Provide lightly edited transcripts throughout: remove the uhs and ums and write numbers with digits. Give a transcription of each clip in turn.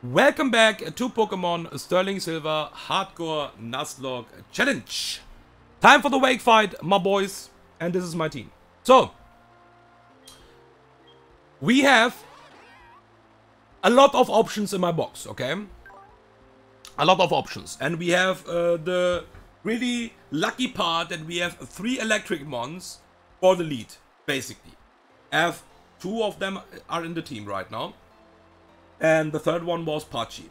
Welcome back to Pokemon Sterling Silver Hardcore Nuzlocke Challenge. Time for the wake fight, my boys, and this is my team. So, we have a lot of options in my box, okay? A lot of options, and we have the really lucky part that we have 3 electric mons for the lead, basically. I have 2 of them are in the team right now. And the third one was Pachi.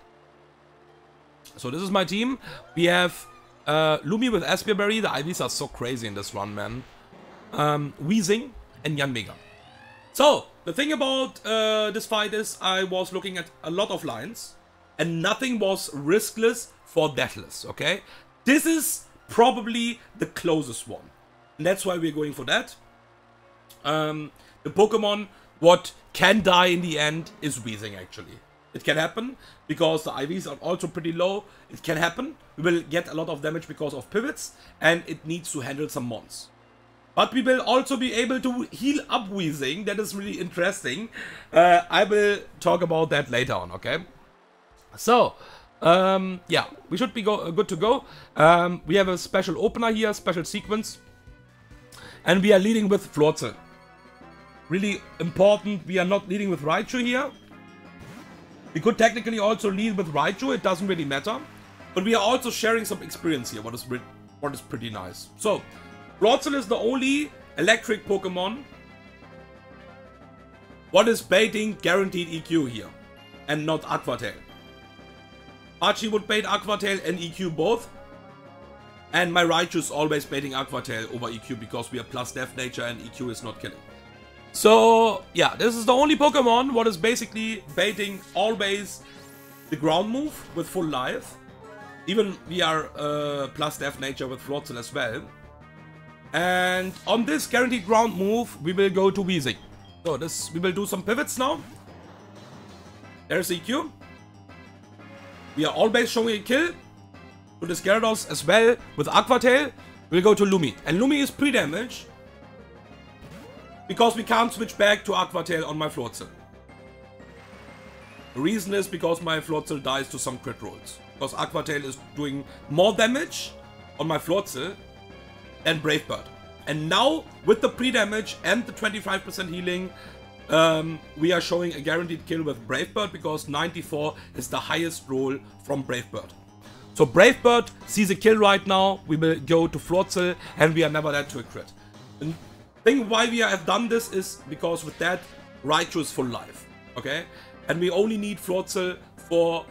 So this is my team. We have Lumi with Aspearberry. The IVs are so crazy in this run, man. Weezing and Yanmega. So, the thing about this fight is I was looking at a lot of lines. And nothing was riskless for deathless, okay? This is probably the closest one. And that's why we're going for that. The Pokemon what can die in the end is Weezing, actually. It can happen because the IVs are also pretty low. It can happen. We will get a lot of damage because of pivots, and it needs to handle some mons. But we will also be able to heal up Weezing. That is really interesting. I will talk about that later on, okay? So, yeah, we should be good to go. We have a special opener here, special sequence. And we are leading with Floatzel. Really important, we are not leading with Raichu here. We could technically also lead with Raichu, it doesn't really matter. But we are also sharing some experience here, what is pretty nice. So, Floatzel is the only electric Pokemon what is baiting guaranteed EQ here, and not Aqua Tail. Pachi would bait Aqua Tail and EQ both. And my Raichu is always baiting Aqua Tail over EQ because we are plus Death Nature and EQ is not killing. So, yeah, this is the only Pokemon what is basically baiting always the ground move with full life. Even we are plus Death Nature with Floatzel as well. And on this guaranteed ground move, we will go to Weezing. So, we will do some pivots now. There's EQ. We are always showing a kill to this Gyarados as well with Aqua Tail. We'll go to Lumi. And Lumi is pre-damage, because we can't switch back to Aqua Tail on my Floatzel. The reason is because my Floatzel dies to some crit rolls. Because Aqua Tail is doing more damage on my Floatzel than Brave Bird. And now, with the pre-damage and the 25% healing, we are showing a guaranteed kill with Brave Bird because 94 is the highest roll from Brave Bird. So Brave Bird sees a kill right now, we will go to Floatzel and we are never dead to a crit. And thing why we have done this is because with that, Raichu is full life, okay? And we only need Floatzel for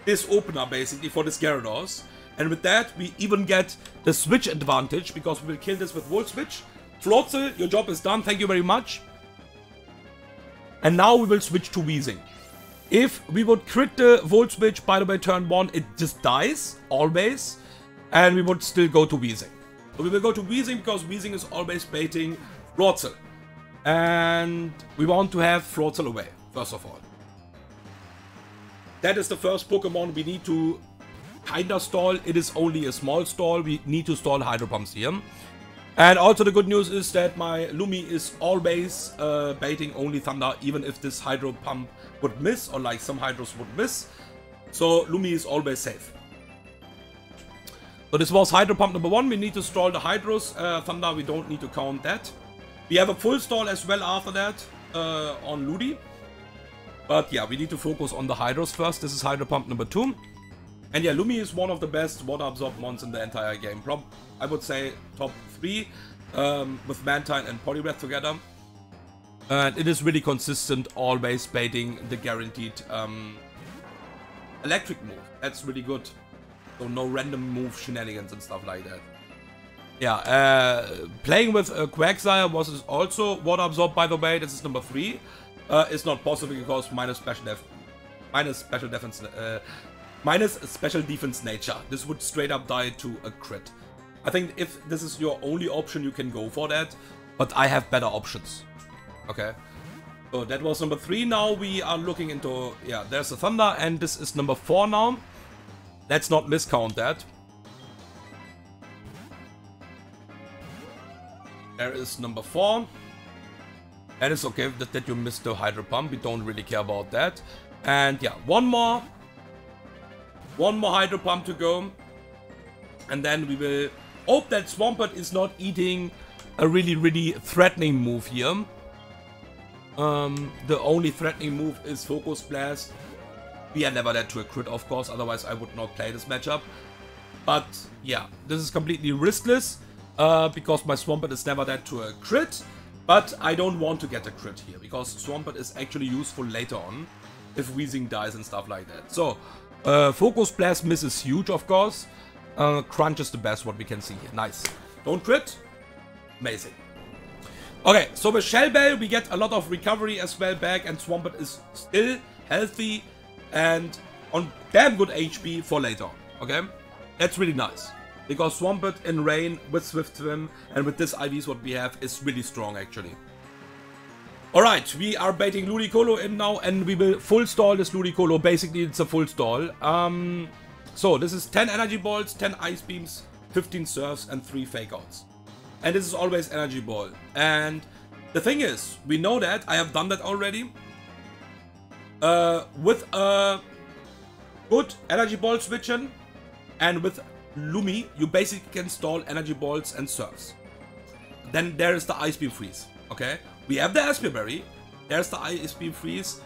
this opener, basically, for this Gyarados. And with that, we even get the switch advantage, because we will kill this with Volt Switch. Floatzel, your job is done, thank you very much. And now we will switch to Weezing. If we would crit the Volt Switch, by the way, turn 1, it just dies, always. And we would still go to Weezing. So we will go to Weezing because Weezing is always baiting Floatzel. And we want to have Floatzel away, first of all. That is the first Pokemon we need to kinda stall. It is only a small stall. We need to stall Hydro Pumps here. And also the good news is that my Lumi is always baiting only Thunder, even if this Hydro Pump would miss, or like some Hydros would miss. So Lumi is always safe. So this was Hydro Pump number 1. We need to stall the Hydros. Thunder, we don't need to count that. We have a full stall as well after that on Ludi. But yeah, we need to focus on the Hydros first. This is Hydro Pump number 2. And yeah, Lumi is one of the best water absorb mons in the entire game. I would say top 3 with Mantine and Poliwrath together. And it is really consistent, always baiting the guaranteed electric move. That's really good. So no random move shenanigans and stuff like that. Yeah, playing with Quagsire was also water absorb, by the way. This is number 3. It's not possible because minus special defense nature. This would straight up die to a crit. I think if this is your only option, you can go for that. But I have better options. Okay. So that was number 3. Now we are looking into... Yeah, there's the Thunder. And this is number 4 now. Let's not miscount that. There is number 4. That is okay that you missed the Hydro Pump. We don't really care about that. And yeah, one more Hydro Pump to go. And then we will hope that Swampert is not eating a really threatening move here. The only threatening move is Focus Blast. We are never that to a crit, of course, otherwise I would not play this matchup. But yeah, this is completely riskless, because my Swampert is never that to a crit. But I don't want to get a crit here, because Swampert is actually useful later on, if Weezing dies and stuff like that. So, Focus Blast miss is huge, of course. Crunch is the best, what we can see here. Nice. Don't crit. Amazing. Okay, so with Shell Bell, we get a lot of recovery as well back, and Swampert is still healthy and on damn good HP for later on, okay? That's really nice, because Swampert in Rain with Swift Swim and with this IVs what we have is really strong actually. Alright, we are baiting Ludicolo in now, and we will full stall this Ludicolo. Basically, it's a full stall. So, this is 10 Energy Balls, 10 Ice Beams, 15 Surfs, and 3 Fake Outs. And this is always Energy Ball. And the thing is, we know that, I have done that already. With a good Energy Ball switch-in, and with Lumi, you basically can stall Energy Balls and Surfs. Then there is the Ice Beam Freeze, okay? We have the Aspia Berry, there's the Ice Beam Freeze,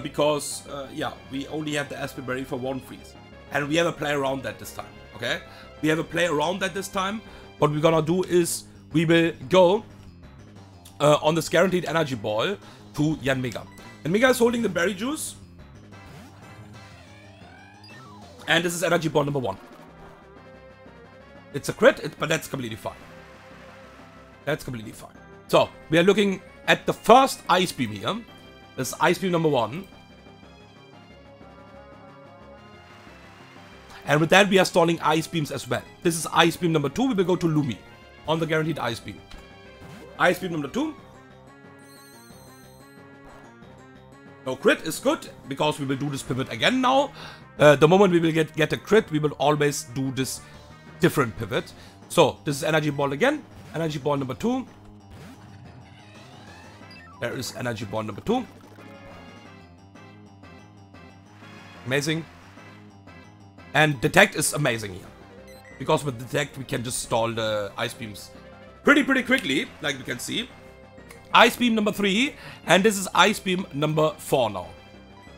because, yeah, we only have the Aspia Berry for one freeze. And we have a play around that this time, okay? We have a play around that this time. What we're gonna do is, we will go on this guaranteed Energy Ball to Yanmega. Yanmega is holding the Berry Juice. And this is Energy Ball number 1. It's a crit, but that's completely fine. That's completely fine. So, we are looking at the first Ice Beam here. This is Ice Beam number 1. And with that, we are stalling Ice Beams as well. This is Ice Beam number 2. We will go to Lumi on the guaranteed Ice Beam. Ice Beam number 2. No crit is good, because we will do this pivot again now. The moment we will get a crit, we will always do this different pivot. So, this is Energy Ball again. Energy Ball number 2. There is Energy Ball number 2. Amazing. And Detect is amazing here, because with Detect we can just stall the Ice Beams pretty quickly, like we can see. Ice Beam number 3, and this is Ice Beam number 4 now.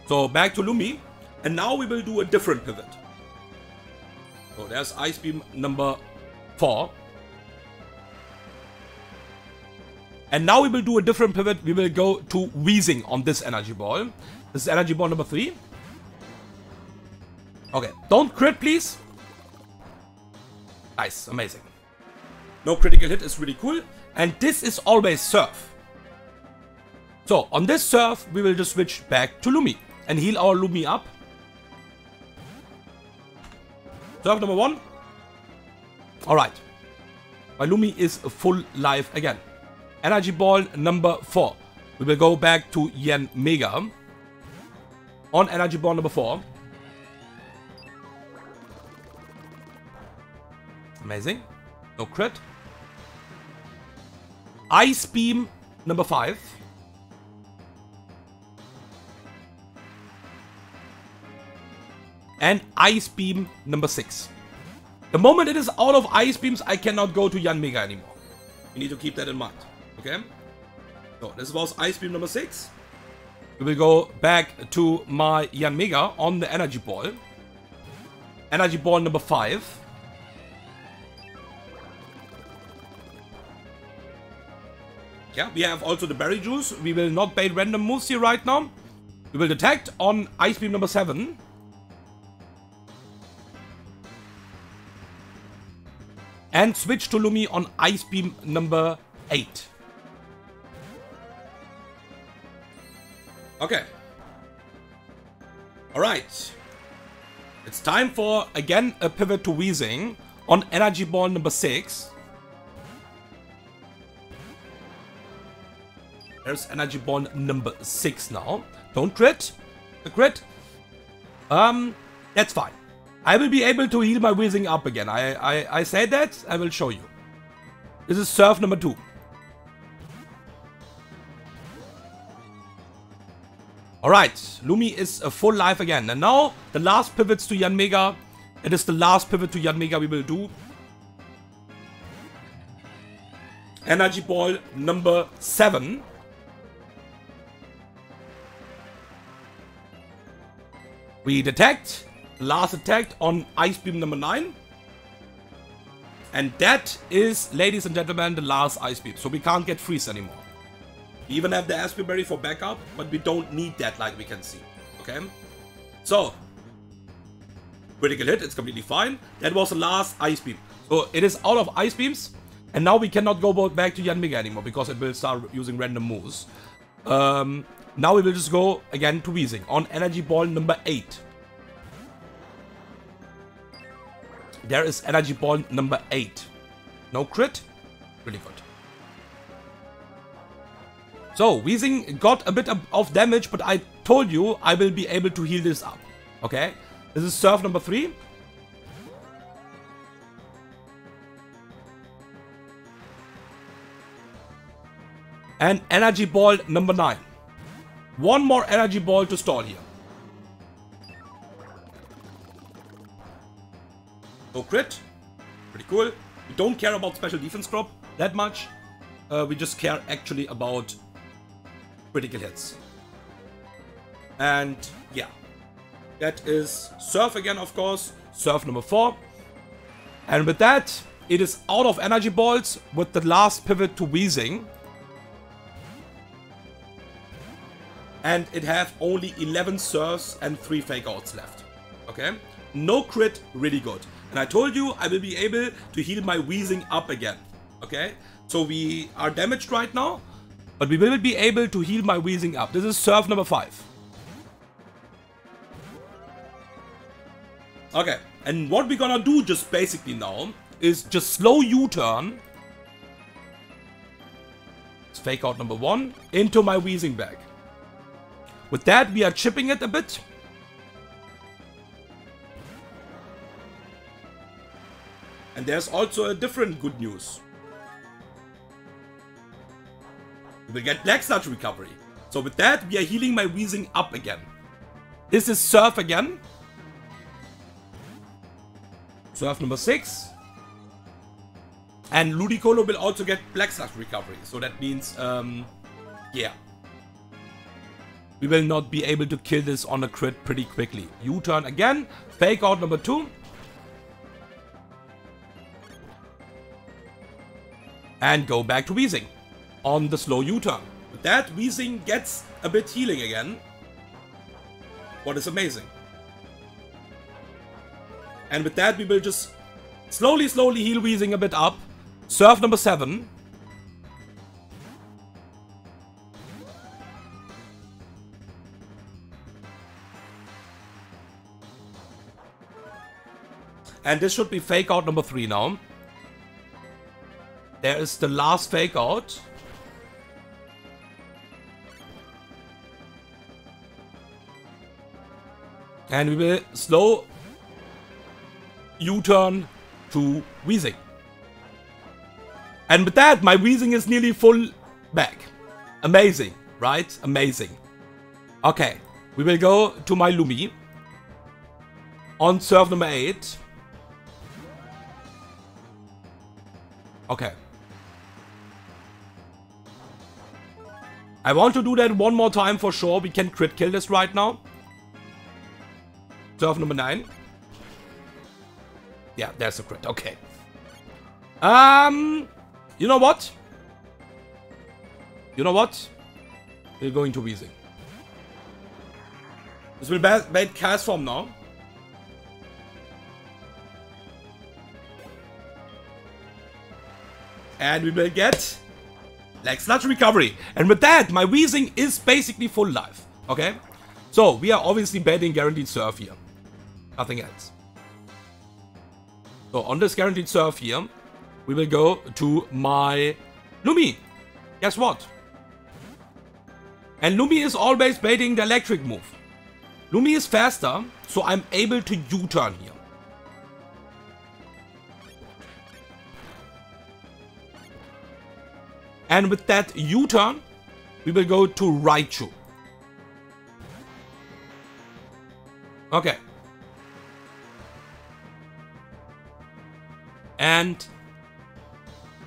So back to Lumi, and now we will do a different pivot. So there's Ice Beam number 4. And now we will do a different pivot. We will go to Weezing on this Energy Ball. This is Energy Ball number 3. Okay, don't crit, please. Nice, amazing. No critical hit is really cool. And this is always Surf. So, on this Surf, we will just switch back to Lumi and heal our Lumi up. Surf number 1. Alright. My Lumi is full life again. Energy Ball number 4. We will go back to Yanmega on Energy Ball number 4. Amazing. No crit. Ice Beam number 5. And Ice Beam number 6. The moment it is out of Ice Beams, I cannot go to Yanmega anymore. You need to keep that in mind. Okay? So, this was Ice Beam number 6. We will go back to my Yanmega on the Energy Ball. Energy Ball number 5. Yeah, we have also the Berry Juice. We will not bait random moves here right now. We will Detect on Ice Beam number 7. And switch to Lumi on Ice Beam number 8. Okay. Alright. It's time for, again, a pivot to Weezing on Energy Ball number 6. There's Energy Ball number 6 now. Don't crit. The crit. That's fine. I will be able to heal my Weezing up again. I said that. I will show you. This is Surf number 2. Alright, Lumi is a full life again. And now, the last pivots to Yanmega. It is the last pivot to Yanmega we will do. Energy Ball number 7. We detect. Last attack on Ice Beam number 9. And that is, ladies and gentlemen, the last Ice Beam. So we can't get Freeze anymore. We even have the Aspie Berry for backup, but we don't need that like we can see. Okay? So, critical hit, it's completely fine. That was the last Ice Beam. So it is out of Ice Beams. And now we cannot go back to Yanmega anymore because it will start using random moves. Now we will just go again to Weezing on Energy Ball number 8. There is Energy Ball number 8. No crit. Really good. So, Weezing got a bit of damage, but I told you I will be able to heal this up. Okay? This is Surf number 3. And Energy Ball number 9. One more Energy Ball to stall here. No crit. Pretty cool. We don't care about special defense crop that much. We just care actually about critical hits. And yeah. That is Surf again, of course. Surf number 4. And with that, it is out of Energy Balls with the last pivot to Weezing. And it have only 11 Surfs and 3 Fake Outs left. Okay? No crit, really good. And I told you I will be able to heal my Weezing up again. Okay? So we are damaged right now. But we will be able to heal my Weezing up. This is Surf number 5. Okay. And what we're gonna do just basically now is just slow U-turn. It's Fake Out number 1 into my Weezing bag. With that, we are chipping it a bit. And there's also a different good news. We will get Black Sludge recovery. So with that, we are healing my Weezing up again. This is Surf again. Surf number 6. And Ludicolo will also get Black Sludge recovery. So that means, yeah. We will not be able to kill this on a crit pretty quickly. U-turn again. Fake Out number 2. And go back to Weezing on the slow U-turn. With that, Weezing gets a bit healing again. What is amazing. And with that, we will just slowly heal Weezing a bit up. Surf number 7. And this should be Fake Out number 3 now. There is the last Fake Out. And we will slow U-turn to Weezing. And with that, my Weezing is nearly full back. Amazing, right? Amazing. Okay, we will go to my Lumi. On Surf number 8. Okay. I want to do that one more time for sure. We can crit kill this right now. Surf number 9. Yeah, there's a crit. Okay. You know what? You know what? We're going to Weezing. This will bait cast form now. And we will get Black Sludge recovery. And with that, my Weezing is basically full life. Okay? So, we are obviously betting Guaranteed Surf here. Nothing else. So, on this Guaranteed Surf here, we will go to my Lumi. Guess what? And Lumi is always baiting the electric move. Lumi is faster, so I'm able to U-turn here. And with that U-turn, we will go to Raichu. Okay. And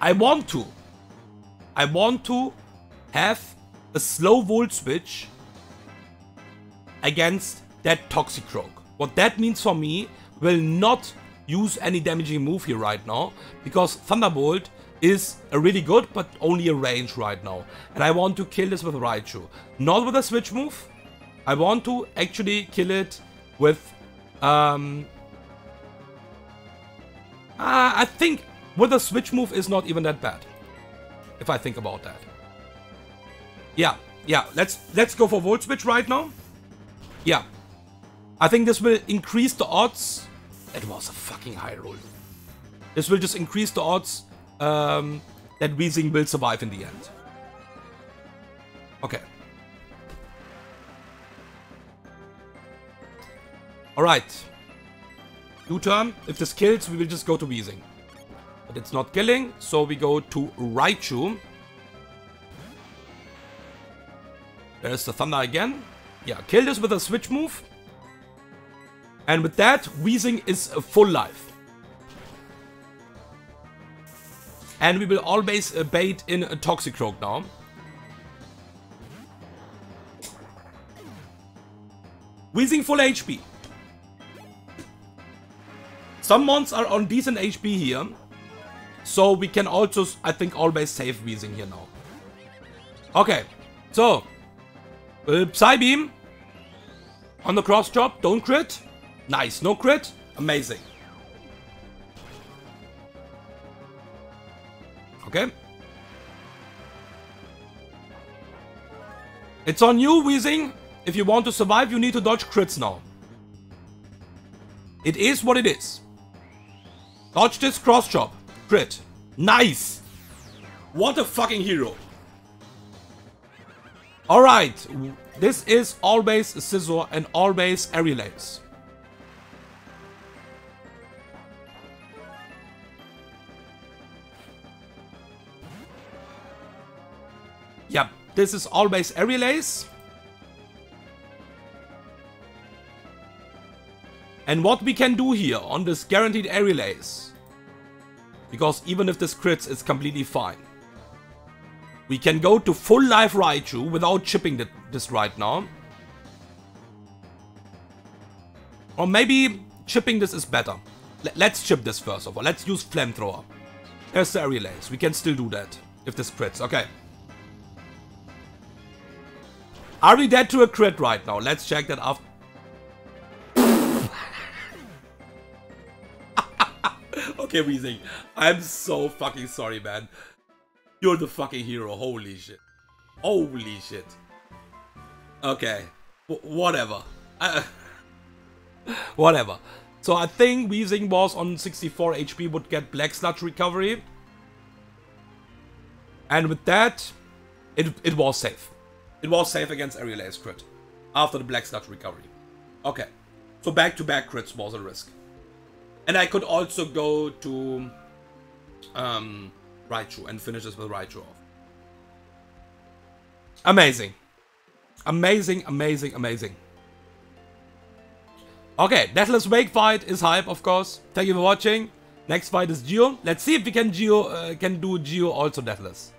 I want to have a slow volt switch against that Toxicroak. What that means for me, will not use any damaging move here right now, because Thunderbolt is a really good, but only a range right now. And I want to kill this with Raichu. Not with a switch move. I want to actually kill it with... I think with a switch move is not even that bad. If I think about that. Yeah, let's go for Volt Switch right now. Yeah. I think this will increase the odds. It was a fucking high roll. This will just increase the odds that Weezing will survive in the end. Okay. Alright. U-turn. If this kills, we will just go to Weezing. But it's not killing, so we go to Raichu. There's the Thunder again. Yeah, kill this with a switch move. And with that, Weezing is a full life. And we will always bait in a Toxicroak now. Weezing full HP. Some mons are on decent HP here. So we can also, I think, always save Weezing here now. Okay, so Psybeam on the cross chop, don't crit. Nice, no crit, amazing. Okay. It's on you, Weezing. If you want to survive, you need to dodge crits now. It is what it is. Dodge this cross chop. Crit. Nice. What a fucking hero. Alright. This is always a Scizor and always Aerial Ace. Yep. This is always Aerial Ace. And what we can do here on this guaranteed Aerial Ace, because even if this crits, it's completely fine. We can go to full life Raichu without chipping this right now. Or maybe chipping this is better. Let's chip this first of all. Let's use Flamethrower. There's the Aerial Ace. We can still do that if this crits. Okay. Are we dead to a crit right now? Let's check that after. Okay, Weezing. I'm so fucking sorry, man. You're the fucking hero. Holy shit. Holy shit. Okay. Whatever. Whatever. So I think Weezing was on 64 HP, would get Black Sludge recovery. And with that, it was safe. It was safe against Aerial Ace crit. After the Black Sludge recovery. Okay. So back-to-back crits was a risk. And I could also go to Raichu and finish this with Raichu off. Amazing. Amazing, amazing, amazing. Okay, Deathless Wake fight is hype, of course. Thank you for watching. Next fight is Geo. Let's see if we can do Geo also Deathless.